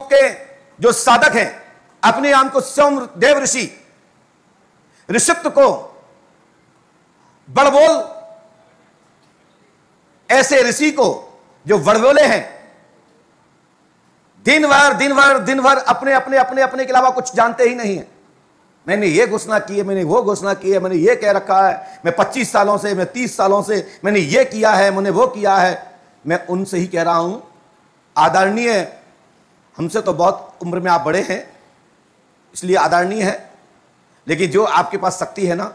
के जो साधक हैं, अपने आप को स्वयं देव ऋषि, ऋषित्व को बड़बोल, ऐसे ऋषि को जो बड़बोले हैं, दिन भर अपने अपने अपने अपने के अलावा कुछ जानते ही नहीं है। मैंने ये घोषणा की है, मैंने वो घोषणा की है, मैंने ये कह रखा है, मैं 25 सालों से, मैं 30 सालों से मैंने ये किया है, मैंने वो किया है। मैं उनसे ही कह रहा हूं, आदरणीय, हमसे तो बहुत उम्र में आप बड़े हैं इसलिए आदरणीय है, लेकिन जो आपके पास शक्ति है ना,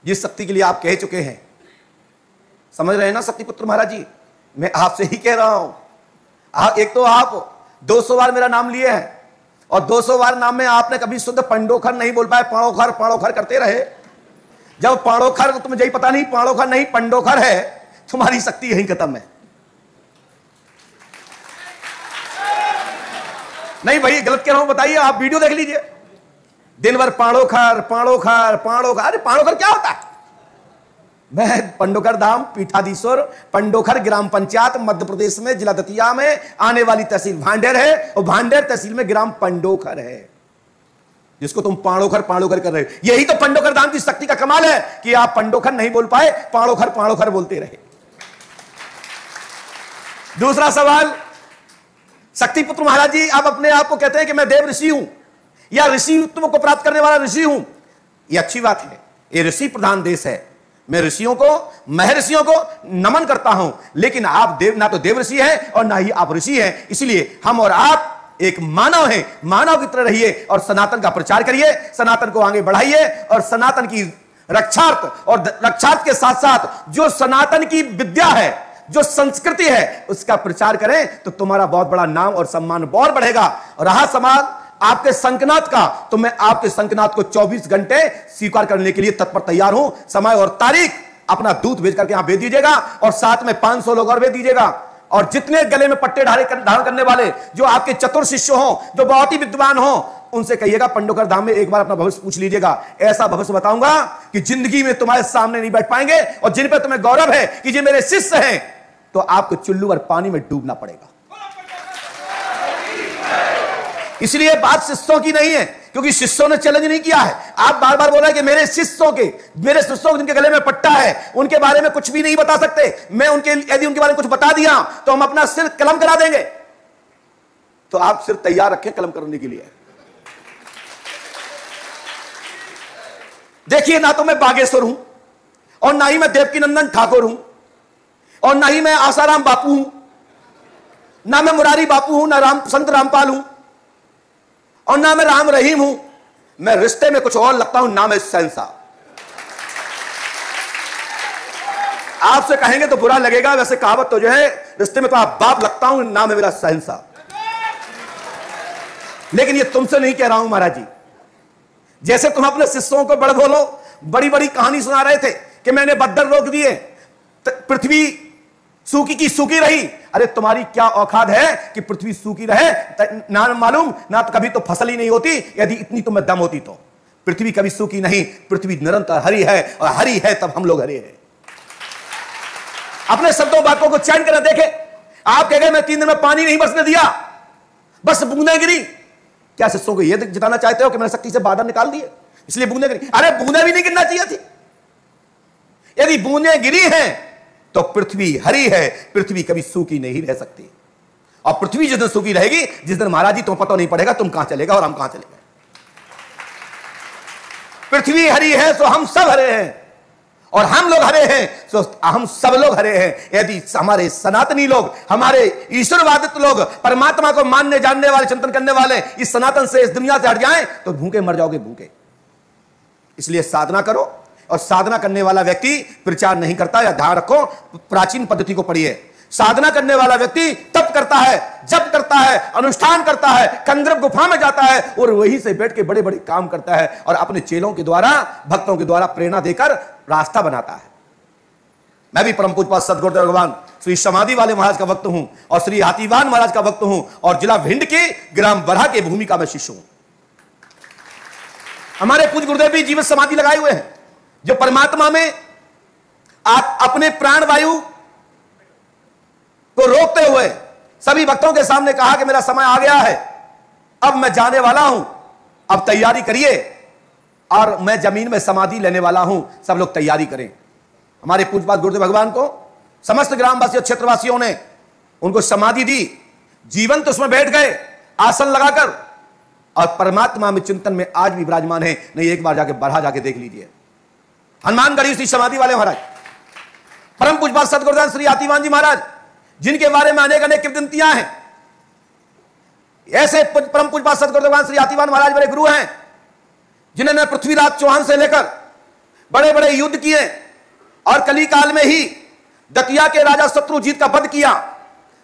जिस शक्ति के लिए आप कह चुके हैं, समझ रहे हैं ना शक्तिपुत्र महाराज जी, मैं आपसे ही कह रहा हूं। एक तो आप 200 बार मेरा नाम लिए हैं और 200 बार नाम में आपने कभी शुद्ध पंडोखर नहीं बोल पाए, पाणोखर पाणोखर करते रहे। जब पाणोखर, तो तुम्हें यही पता नहीं पाणोखर नहीं पंडोखर है, तुम्हारी शक्ति यहीं खत्म है। नहीं भाई गलत कह रहा हूं, बताइए, आप वीडियो देख लीजिए, दिन भर पाणोखर पाणोखर पाणोखर। अरे पाणोखर क्या होता है? मैं पंडोखर धाम पीठाधीश्वर पंडोखर ग्राम पंचायत मध्य प्रदेश में जिला दतिया में आने वाली तहसील भांडेर है, और भांडेर तहसील में ग्राम पंडोखर है, जिसको तुम पाणोखर पाणोखर कर रहे हो। यही तो पंडोखर धाम की शक्ति का कमाल है कि आप पंडोखर नहीं बोल पाए, पाणोखर पाणोखर बोलते रहे। दूसरा सवाल, शक्तिपुत्र महाराज जी, आप अपने आप को कहते हैं कि मैं देव ऋषि हूं या ऋषित्व को प्राप्त करने वाला ऋषि हूं। यह अच्छी बात है, यह ऋषि प्रधान देश है, मैं ऋषियों को, महर्षियों को नमन करता हूं, लेकिन आप देव, ना तो देव ऋषि हैं और ना ही आप ऋषि हैं। इसलिए हम और आप एक मानव हैं, मानव की तरह रहिए और सनातन का प्रचार करिए, सनातन को आगे बढ़ाइए और सनातन की रक्षार्थ, और रक्षार्थ के साथ साथ जो सनातन की विद्या है, जो संस्कृति है, उसका प्रचार करें तो तुम्हारा बहुत बड़ा नाम और सम्मान और बढ़ेगा। और रहा सवाल आपके संकनाथ का, तो मैं आपके संकनाथ को 24 घंटे स्वीकार करने के लिए तत्पर तैयार हूं। समय और तारीख अपना दूध भेज करके यहां भेज दीजिएगा और साथ में 500 लोग और भेज दीजिएगा। और जितने गले में पट्टे धारण करने वाले जो आपके चतुर शिष्य हो, जो बहुत ही विद्वान हो, उनसे कहिएगा पंडोखर धाम में एक बार अपना भविष्य पूछ लीजिएगा। ऐसा भविष्य बताऊंगा कि जिंदगी में तुम्हारे सामने नहीं बैठ पाएंगे, और जिन पर तुम्हें गौरव है कि ये मेरे शिष्य हैं, तो आपको चुल्लू भर पानी में डूबना पड़ेगा। इसलिए बात शिष्यों की नहीं है, क्योंकि शिष्यों ने चैलेंज नहीं किया है। आप बार बार बोल रहे हैं कि मेरे शिष्यों को जिनके गले में पट्टा है, उनके बारे में कुछ भी नहीं बता सकते। मैं यदि उनके बारे में कुछ बता दिया तो हम अपना सिर कलम करा देंगे। तो आप सिर तैयार रखें कलम करने के लिए। देखिए, ना तो मैं बागेश्वर हूं और ना ही मैं देवकीनंदन ठाकुर हूं और ना ही मैं आसाराम बापू हूं, ना मैं मुरारी बापू हूं, ना संत रामपाल हूं, और ना मैं राम रहीम हूं। मैं रिश्ते में कुछ और लगता हूं, नाम है शहंशाह। आपसे कहेंगे तो बुरा लगेगा, वैसे कहावत तो जो है, रिश्ते में तो आप बाप लगता हूं, नाम है मेरा शहंशाह। लेकिन ये तुमसे नहीं कह रहा हूं महाराज जी। जैसे तुम अपने शिष्यों को बड़ बोलो, बड़ी बड़ी कहानी सुना रहे थे कि मैंने बद्दल रोक दिए, पृथ्वी सूखी की सूखी रही। अरे तुम्हारी क्या औकात है कि पृथ्वी सूखी रहे? ना मालूम, ना तो कभी तो फसल ही नहीं होती। यदि इतनी तुम्हें दम होती तो पृथ्वी कभी सूखी नहीं, पृथ्वी निरंतर हरी है, और हरी है तब हम लोग हरे हैं। अपने शब्दों बातों को चयन कर देखे। आप कह गए मैं 3 दिन में पानी नहीं बरसने दिया, बस बूंदें गिरी। क्या शिष्यों को यह जिताना चाहते हो कि मैंने शक्ति से बादल निकाल दिए इसलिए बूंदें गिरी? अरे बूंदें भी नहीं गिरना चाहिए थी। यदि बूंदें गिरी हैं तो पृथ्वी हरी है, पृथ्वी कभी सूखी नहीं रह सकती। और पृथ्वी जिस दिन सूखी रहेगी, जिस दिन महाराज जी तुम्हें पता नहीं पड़ेगा तुम कहां चलेगा और हम कहां चलेंगे। पृथ्वी हरी है तो हम सब हरे हैं, और हम लोग हरे हैं तो हम सब लोग हरे हैं। यदि हमारे सनातनी लोग, हमारे ईश्वरवादित लोग, परमात्मा को मानने जानने वाले, चिंतन करने वाले इस सनातन से, इस दुनिया से हट जाएं तो भूखे मर जाओगे, भूखे। इसलिए साधना करो, और साधना करने वाला व्यक्ति प्रचार नहीं करता। या ध्यान रखो, प्राचीन पद्धति को पढ़िए। साधना करने वाला व्यक्ति तप करता है, जप करता है, अनुष्ठान करता है, कंदर्प गुफा में जाता है और वहीं से बैठ के बड़े बड़े काम करता है, और अपने चेलों के द्वारा, भक्तों के द्वारा प्रेरणा देकर रास्ता बनाता है। मैं भी परम पूज्य सदगुरुदेव भगवान श्री समाधि वाले महाराज का भक्त हूं, और श्री हाथीवान महाराज का भक्त हूं, और जिला भिंड के ग्राम बरहा के भूमि का मैं शिष्य हूं। हमारे पूज्य गुरुदेव भी जीवित समाधि लगाए हुए हैं, जो परमात्मा में आप अपने प्राण वायु को रोकते हुए सभी भक्तों के सामने कहा कि मेरा समय आ गया है, अब मैं जाने वाला हूं, अब तैयारी करिए और मैं जमीन में समाधि लेने वाला हूं, सब लोग तैयारी करें। हमारे पूज्यपाद गुरुदेव भगवान को समस्त ग्रामवासियों क्षेत्रवासियों ने उनको समाधि दी, जीवन तो उसमें बैठ गए आसन लगाकर, और परमात्मा में चिंतन में आज भी विराजमान है। नहीं, एक बार जाके बढ़ा जाके देख लीजिए। हनुमानगढ़ी श्री समाधि वाले महाराज, परम पूज्यपाद सद्गुरुदान श्री आतिवान जी महाराज, जिनके बारे में अनेक अनेक किंवदंतियां हैं। ऐसे परम पूज्यपाद सद्गुरुदेव श्री आतिवान महाराज बड़े गुरु हैं जिन्होंने पृथ्वीराज चौहान से लेकर बड़े बड़े युद्ध किए, और कली काल में ही दतिया के राजा शत्रुजीत का वध किया।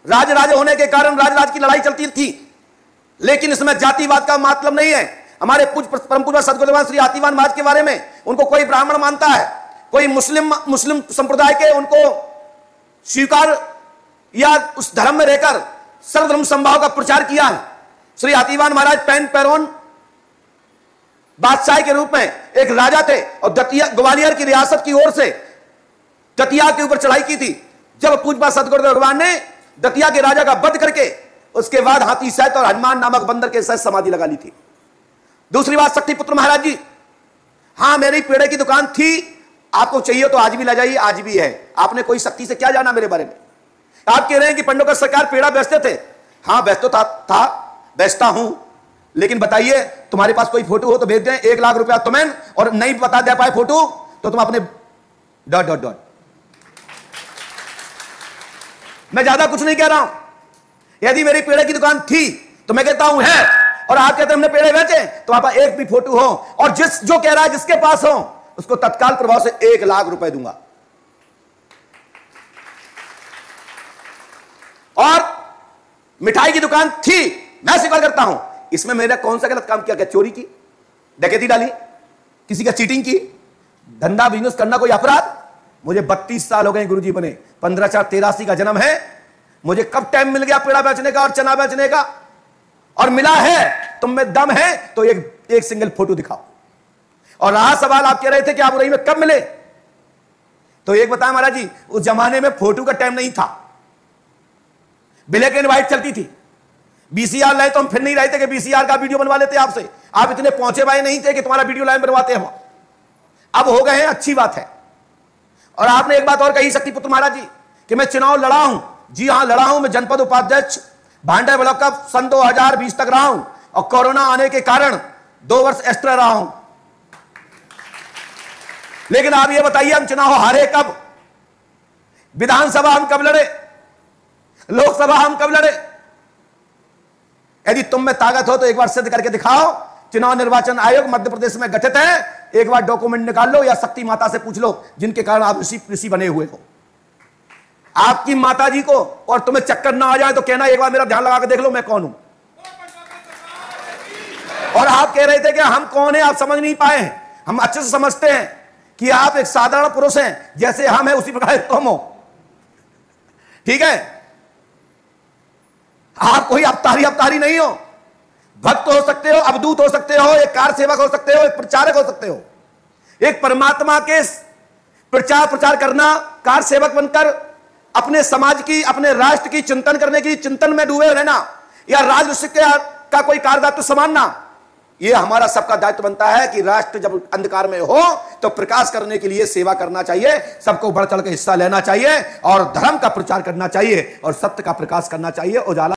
राज होने के कारण राज की लड़ाई चलती थी, लेकिन इसमें जातिवाद का मतलब नहीं है। हमारे परम पूज्य सद्गुरुदेव श्री आतिवान महाराज के बारे में, उनको कोई ब्राह्मण मानता है, कोई मुस्लिम संप्रदाय के उनको स्वीकार या उस धर्म में रहकर सर्वधर्म समभाव का प्रचार किया है। श्री आतिवान महाराज पैन पैरोन बादशाह के रूप में एक राजा थे, और दतिया ग्वालियर की रियासत की ओर से दतिया के ऊपर चढ़ाई की थी। जब पूज्यपाद सद्गुरुदेव भगवान ने दतिया के राजा का वध करके उसके बाद हाथी सहित और हनुमान नामक बंदर के सहित समाधि लगा ली थी। दूसरी बात, शक्तिपुत्र महाराज जी, हां मेरी पेड़े की दुकान थी, आपको चाहिए तो आज भी ला जाइए, आज भी है। आपने कोई शक्ति से क्या जाना मेरे बारे में? आप कह रहे हैं कि पंडोकर सरकार पेड़ा बेचते थे। हां बेचता था, बेचता हूं, लेकिन बताइए तुम्हारे पास कोई फोटो हो तो भेज दें, 1 लाख रुपया तुम्हें, और नहीं बता दे पाए फोटो तो तुम अपने ... मैं ज्यादा कुछ नहीं कह रहा हूं। यदि मेरी पेड़े की दुकान थी तो मैं कहता हूं है, और आप कहते हैं हमने पेड़े बेचे, तो आप एक भी फोटो हो और जो कह रहा है जिसके पास हो उसको तत्काल प्रभाव से 1 लाख रुपए दूंगा। और मिठाई की दुकान थी, मैं स्वीकार करता हूं, इसमें मेरा कौन सा गलत काम किया? क्या चोरी की, डकैती डाली, किसी का चीटिंग की, धंधा बिजनेस करना कोई अपराध? मुझे 32 साल हो गए गुरुजी बने, 15/4/83 का जन्म है। मुझे कब टाइम मिल गया पेड़ा बेचने का और चना बेचने का? और मिला है, तुम में दम है तो एक सिंगल फोटो दिखाओ। और रहा सवाल, आप कह रहे थे कि आप उरई में कब मिले, तो एक बताया महाराज जी, उस जमाने में फोटो का टाइम नहीं था, ब्लैक एंड व्हाइट चलती थी। बीसीआर लाए तो हम फिर नहीं रहे थे कि बीसीआर का वीडियो बनवा लेते आपसे। आप इतने पहुंचे भाई नहीं थे कि तुम्हारा वीडियो लाइन बनवाते हम। अब हो गए हैं, अच्छी बात है। और आपने एक बात और कही शक्तिपुत्र महाराज जी कि मैं चुनाव लड़ा हूं। जी हां, लड़ा हूं। मैं जनपद उपाध्यक्ष भांडा ब्लॉक का सन 2020 तक रहा हूं, और कोरोना आने के कारण 2 वर्ष एक्स्ट्रा रहा हूं। लेकिन आप ये बताइए, हम चुनाव हारे कब? विधानसभा हम कब लड़े? लोकसभा हम कब लड़े? यदि तुम में ताकत हो तो एक बार सिद्ध करके दिखाओ। चुनाव निर्वाचन आयोग मध्य प्रदेश में गठित है, एक बार डॉक्यूमेंट निकाल लो या शक्ति माता से पूछ लो, जिनके कारण आप ऋषि बने हुए हो। आपकी माता जी को और तुम्हें चक्कर ना आ जाए तो कहना एक बार मेरा ध्यान लगा के देख लो मैं कौन हूं। और आप कह रहे थे कि हम कौन है, आप समझ नहीं पाए हैं। हम अच्छे से समझते हैं कि आप एक साधारण पुरुष हैं, जैसे हम हैं उसी प्रकार तुम हो, ठीक है? आप कोई अवतारी नहीं हो। भक्त हो सकते हो, अवधूत हो सकते हो, एक कार सेवक हो सकते हो, एक प्रचारक हो सकते हो। एक परमात्मा के प्रचार करना, कार सेवक बनकर अपने समाज की, अपने राष्ट्र की चिंतन करने की, चिंतन में डूबे रहना, या राजऋषि का कोई कार्यदायित्व संभालना, यह हमारा सबका दायित्व बनता है कि राष्ट्र जब अंधकार में हो तो प्रकाश करने के लिए सेवा करना चाहिए, सबको बढ़ चढ़ के हिस्सा लेना चाहिए, और धर्म का प्रचार करना चाहिए, और सत्य का प्रकाश करना चाहिए। उजाला